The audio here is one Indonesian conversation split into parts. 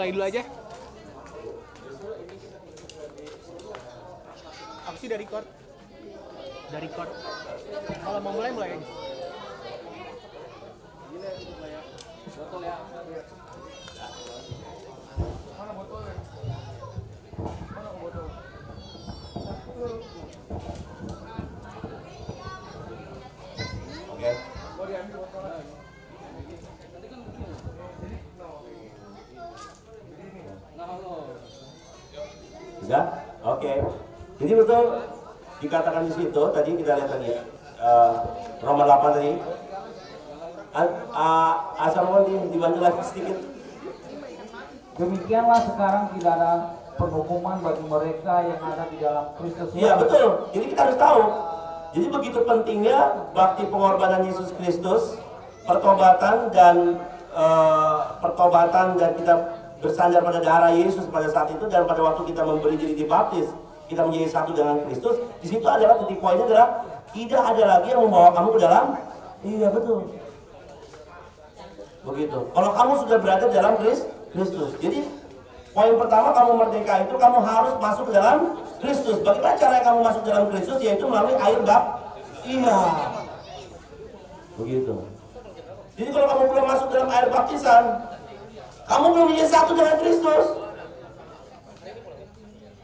Mulai dulu aja. Apa sih dari record? Dari record. Kalau mau mulai aja. Botol ya. Mana botolnya? Mana botol? Oke. Mau diambil botolnya. Sudah? Oke. Jadi betul dikatakan di situ, tadi kita lihat tadi Roma 8 tadi. Asal mau dibantu lagi sedikit. Demikianlah sekarang tidak ada penghukuman bagi mereka yang ada di dalam Kristus. Iya betul. Jadi kita harus tahu. Jadi begitu pentingnya bakti pengorbanan Yesus Kristus, pertobatan dan kita bersandar pada darah Yesus pada saat itu, dan pada waktu kita memberi diri dibaptis, kita menjadi satu dengan Kristus. Di situ adalah titik poinnya adalah tidak ada lagi yang membawa kamu ke dalam. Iya betul. Begitu. Kalau kamu sudah berada dalam Kristus, jadi poin pertama kamu merdeka itu kamu harus masuk ke dalam Kristus. Bagaimana cara kamu masuk dalam Kristus? Yaitu melalui air Iya. Begitu. Jadi kalau kamu belum masuk dalam air baptisan, kamu belum menjadi satu dengan Kristus.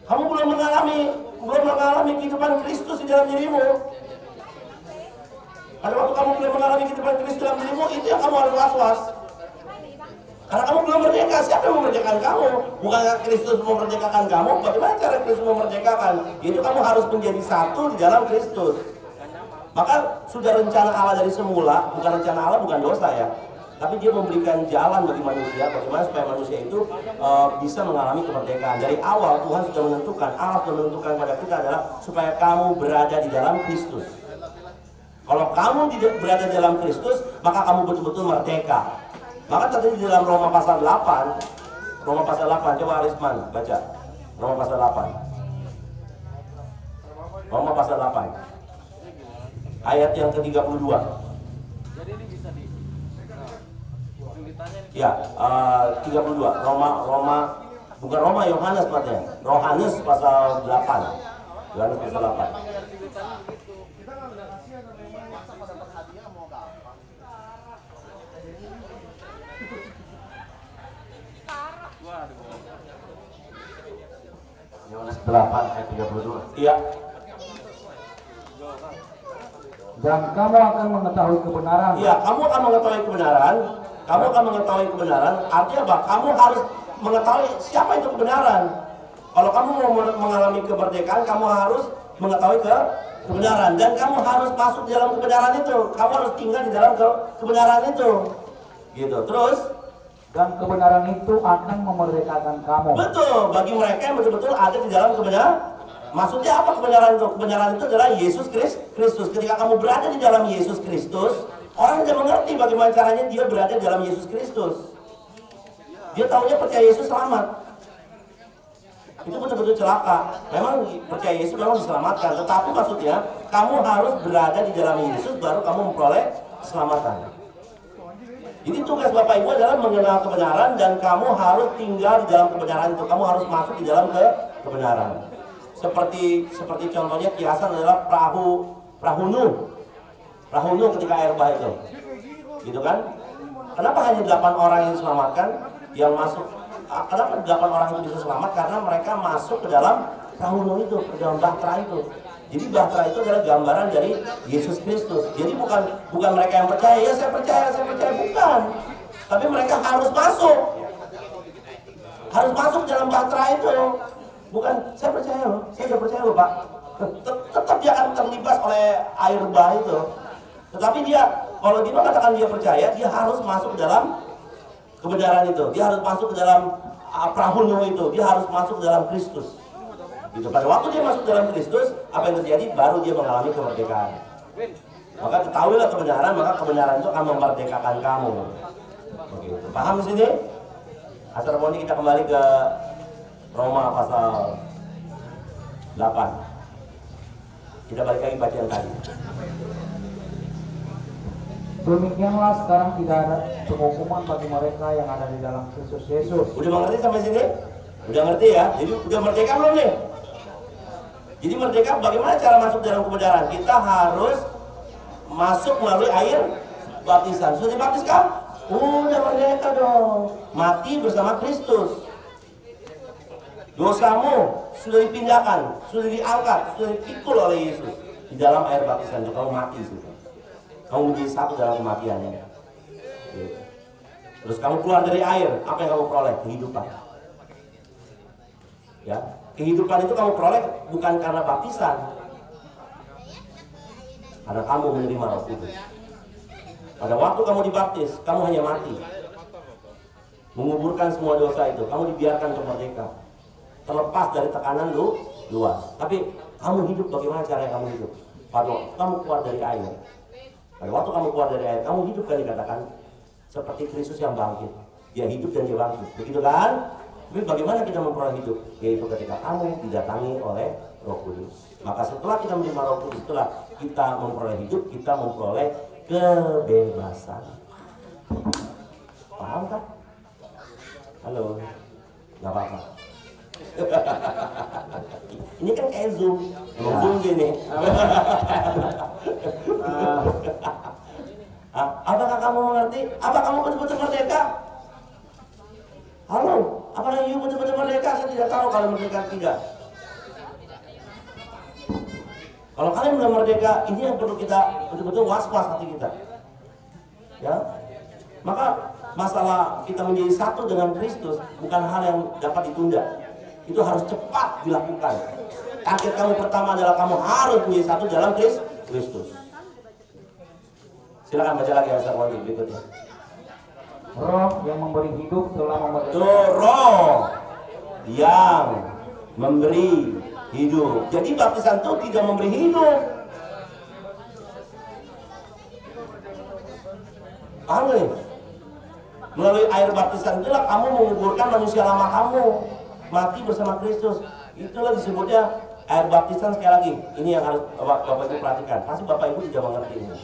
Kamu belum mengalami kehidupan Kristus di dalam dirimu. Pada waktu kamu belum mengalami kehidupan Kristus dalam dirimu, itu yang kamu harus was-was. Karena kamu belum merdeka. Siapa yang memerdekakan kamu? Bukan Kristus memerdekakan kamu. Bagaimana cara Kristus memerdekakan? Itu kamu harus menjadi satu di dalam Kristus. Maka sudah rencana Allah dari semula. Bukan rencana Allah, bukan dosa ya. Tapi dia memberikan jalan bagi manusia, bagaimana supaya manusia itu bisa mengalami kemerdekaan. Dari awal Tuhan sudah menentukan, Allah sudah menentukan pada kita adalah supaya kamu berada di dalam Kristus. Kalau kamu tidak berada di dalam Kristus, maka kamu betul-betul merdeka. Maka tadi di dalam Roma pasal 8, coba Arisman baca. Roma pasal 8. Roma pasal 8. Ayat yang ke-32. Jadi ini bisa di Ya, 32. Bukan Roma, Yohanes tepatnya. Yohanes pasal 8. Yohanes pasal 8. Yohanes 8 ayat 32. Iya. Dan kamu akan mengetahui kebenaran. Iya, kamu akan mengetahui kebenaran. Kamu akan mengetahui kebenaran. Artinya apa? Kamu harus mengetahui siapa itu kebenaran. Kalau kamu mau mengalami kemerdekaan, kamu harus mengetahui kebenaran, dan kamu harus masuk di dalam kebenaran itu. Kamu harus tinggal di dalam kebenaran itu. Gitu. Terus Dan kebenaran itu akan memerdekakan kamu. betul, bagi mereka yang betul-betul ada di dalam kebenaran. Maksudnya apa kebenaran itu? Kebenaran itu adalah Yesus Kristus. Ketika kamu berada di dalam Yesus Kristus, orang tidak mengerti bagaimana caranya dia berada di dalam Yesus Kristus. Dia tahunya percaya Yesus selamat. Itu betul-betul celaka. Memang percaya Yesus memang diselamatkan, tetapi maksudnya kamu harus berada di dalam Yesus baru kamu memperoleh keselamatan. Jadi tugas Bapak Ibu adalah mengenal kebenaran, dan kamu harus tinggal di dalam kebenaran itu. Kamu harus masuk di dalam kebenaran. Seperti contohnya kiasan adalah perahu Nuh. Perahu Nuh ketika air bah itu. Gitu kan? Kenapa hanya 8 orang yang diselamatkan yang masuk? Kenapa 8 orang itu bisa selamat? Karena mereka masuk ke dalam perahu Nuh itu, ke dalam bahtera itu. Jadi bahtera itu adalah gambaran dari Yesus Kristus. Jadi bukan mereka yang percaya, ya saya percaya, bukan. Tapi mereka harus masuk. Harus masuk dalam bahtera itu. Bukan, saya percaya loh Pak. Tetap dia akan terlibat oleh air bah itu. Tetapi dia, kalau dia mengatakan dia percaya, dia harus masuk ke dalam kebenaran itu. Dia harus masuk ke dalam perahu Nuh itu. Dia harus masuk ke dalam Kristus. Gitu. Pada waktu dia masuk dalam Kristus, apa yang terjadi? Baru dia mengalami kemerdekaan. Maka ketahuilah kebenaran, maka kebenaran itu akan memerdekakan kamu. Begitu. Paham di sini? Asal kita kembali ke Roma pasal 8. Kita balik lagi baca yang tadi. Demikianlah sekarang tidak ada penghukuman bagi mereka yang ada di dalam Kristus Yesus. Udah mengerti sampai sini? Udah ngerti ya? Jadi udah merdeka belum nih? Jadi merdeka bagaimana cara masuk dalam kebenaran? Kita harus masuk melalui air baptisan. Sudah dibaptis kan? Udah merdeka dong. Mati bersama Kristus. Dosamu sudah dipindahkan, sudah diangkat, sudah dipikul oleh Yesus di dalam air baptisan. Kamu mati situ. Kamu menjadi satu dalam kematiannya. Terus kamu keluar dari air, apa yang kamu peroleh? Kehidupan. Ya, kehidupan itu kamu peroleh bukan karena baptisan, karena kamu menerima Roh Kudus. Pada waktu kamu dibaptis, kamu hanya mati, menguburkan semua dosa itu. Kamu dibiarkan untuk merdeka, terlepas dari tekanan luas. Tapi kamu hidup, bagaimana caranya kamu hidup? Pada waktu kamu keluar dari air, pada waktu kamu keluar dari air, kamu hidup kan dikatakan seperti Kristus yang bangkit. Dia hidup dan dia bangkit, begitu kan? Tapi bagaimana kita memperoleh hidup? Yaitu ketika kamu didatangi oleh Roh Kudus. Maka setelah kita menerima Roh Kudus, setelah kita memperoleh hidup, kita memperoleh kebebasan. Paham kan? Halo? Gak apa-apa. Ini kan kayak Zoom. Zoom gini. Apakah kamu mengerti? Apa kamu betul-betul merdeka? Halo? Apakah you betul-betul merdeka? Saya tidak tahu kalau merdeka tidak. Kalau kalian belum merdeka, ini yang perlu kita betul-betul was-was hati kita. Ya, maka masalah kita menjadi satu dengan Kristus bukan hal yang dapat ditunda. Itu harus cepat dilakukan. Target kamu pertama adalah kamu harus menjadi satu dalam Kristus. Silakan baca lagi ayat berikutnya. Roh yang memberi hidup telah memberi. Roh yang memberi hidup. Jadi baptisan itu tidak memberi hidup. Paham nih? Melalui air baptisan itulah kamu menguburkan manusia lama kamu, mati bersama Kristus. Itulah disebutnya air baptisan. Sekali lagi, ini yang harus Bapak Ibu perhatikan. Pasti Bapak Ibu tidak mengerti ini.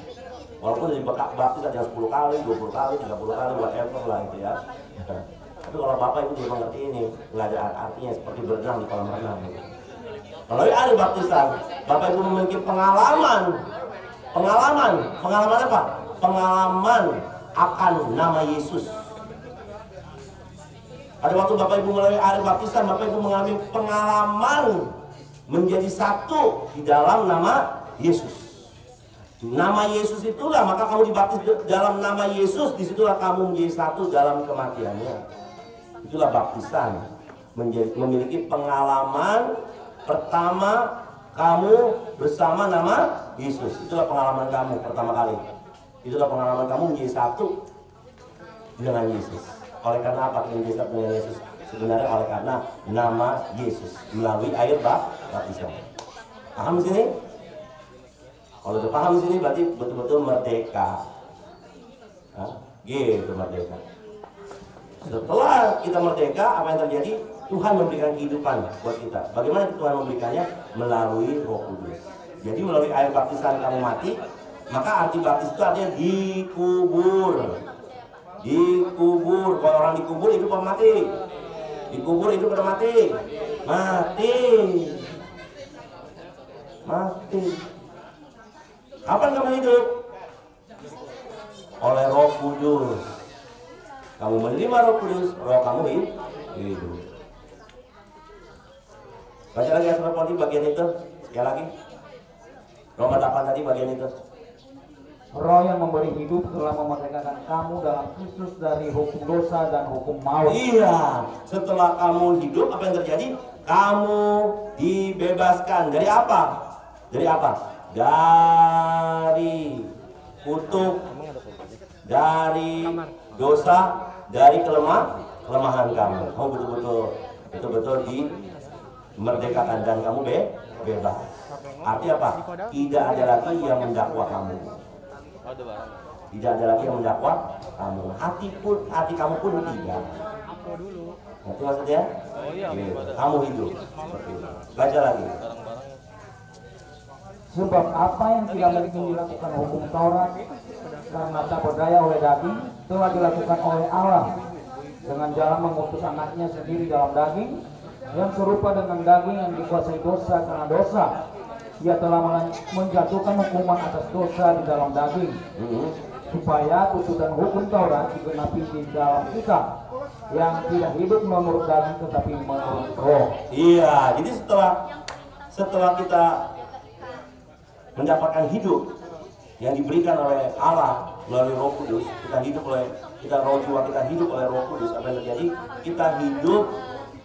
Walaupun dari baptis ada yang 10 kali, 20 kali, 30 kali, whatever lah itu ya. Tapi kalau Bapak Ibu tidak mengerti ini, nggak ada artinya seperti berenang di kolam renang. Melalui air baptisan, Bapak Ibu memiliki pengalaman apa? Pengalaman akan nama Yesus. Pada waktu Bapak Ibu melalui air baptisan, Bapak Ibu mengalami pengalaman menjadi satu di dalam nama Yesus. Nama Yesus itulah, maka kamu dibaptis dalam nama Yesus, disitulah kamu menjadi satu dalam kematiannya. Itulah baptisan, memiliki pengalaman pertama kamu bersama nama Yesus. Itulah pengalaman kamu pertama kali. Itulah pengalaman kamu menjadi satu dengan Yesus. Oleh karena apa kita menjadi satu dengan Yesus? Sebenarnya oleh karena nama Yesus melalui air baptisan. Paham di sini? Kalau udah paham di sini berarti betul-betul merdeka. Gitu merdeka. Setelah kita merdeka, apa yang terjadi? Tuhan memberikan kehidupan buat kita. Bagaimana Tuhan memberikannya? Melalui Roh Kudus. Jadi melalui air baptisan kamu mati, maka arti baptis itu artinya dikubur. Dikubur. Kalau orang dikubur hidup apa mati? Dikubur hidup atau mati? Mati. Mati. Kapan kamu hidup? Oleh Roh Kudus. Kamu menerima Roh Kudus, roh kamu hidup. Baca lagi ayat 90 bagian itu. Sekali lagi. Roma 8 tadi bagian itu. Roh yang memberi hidup telah memerdekakan kamu dalam Kristus dari hukum dosa dan hukum maut. Iya, setelah kamu hidup, apa yang terjadi? Kamu dibebaskan dari apa? Dari apa? Dari kutuk, dari dosa, dari kelemahan kamu. Kamu betul-betul dimerdekakan dan kamu bebas. Artinya apa? Tidak ada lagi yang mendakwa kamu. Tidak ada lagi yang mendakwa kamu. Hati kamu pun tidak. Itu maksudnya? Kamu hidup seperti itu. Baca lagi. Sebab apa yang tidak mungkin dilakukan hukum Taurat karena tak berdaya oleh daging telah dilakukan oleh Allah dengan jalan mengutus anaknya sendiri dalam daging yang serupa dengan daging yang dikuasai dosa karena dosa. Ia telah menjatuhkan hukuman atas dosa di dalam daging, supaya tuntutan hukum Taurat digenapi di dalam kita yang tidak hidup menurut daging tetapi menurut roh. Iya, jadi setelah kita mendapatkan hidup yang diberikan oleh Allah melalui Roh Kudus, kita roh jiwa kita hidup oleh Roh Kudus, apa yang terjadi? Kita hidup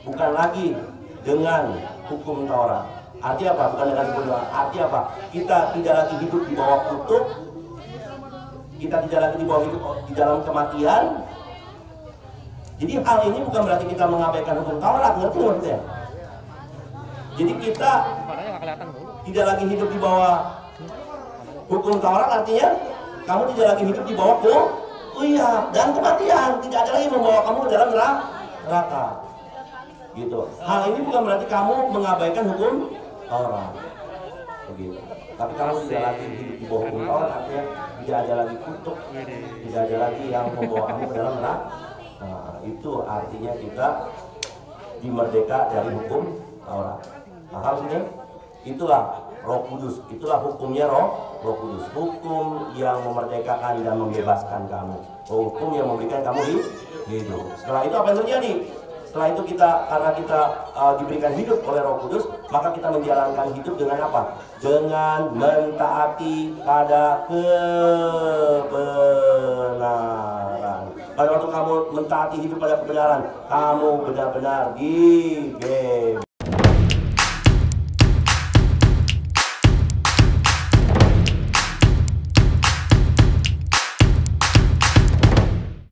bukan lagi dengan hukum Taurat. Artinya apa? Bukan dengan hukum Taurat. Artinya apa? Kita tidak lagi hidup di bawah kutuk, kita tidak lagi hidup di dalam kematian. Jadi hal ini bukan berarti kita mengabaikan hukum Taurat, ngerti maksudnya? Jadi kita tidak lagi hidup di bawah hukum Taurat, artinya kamu tidak lagi hidup di bawah kuliah dan kematian, tidak ada lagi membawa kamu ke dalam neraka. Gitu. Hal ini bukan berarti kamu mengabaikan hukum Taurat. Begitu. Tapi kamu tidak lagi hidup di bawah hukum Taurat, artinya tidak ada lagi kutuk, tidak ada lagi yang membawa kamu ke dalam neraka. Nah, itu artinya kita dimerdeka dari hukum Taurat. Paham sini? Itulah Roh Kudus, itulah hukumnya Roh Kudus, hukum yang memerdekakan dan membebaskan kamu, hukum yang memberikan kamu hidup. Setelah itu apa yang terjadi? Setelah itu karena kita diberikan hidup oleh Roh Kudus, maka kita menjalankan hidup dengan apa? Dengan mentaati pada kebenaran. Pada waktu kamu mentaati hidup pada kebenaran, kamu benar-benar dibebaskan.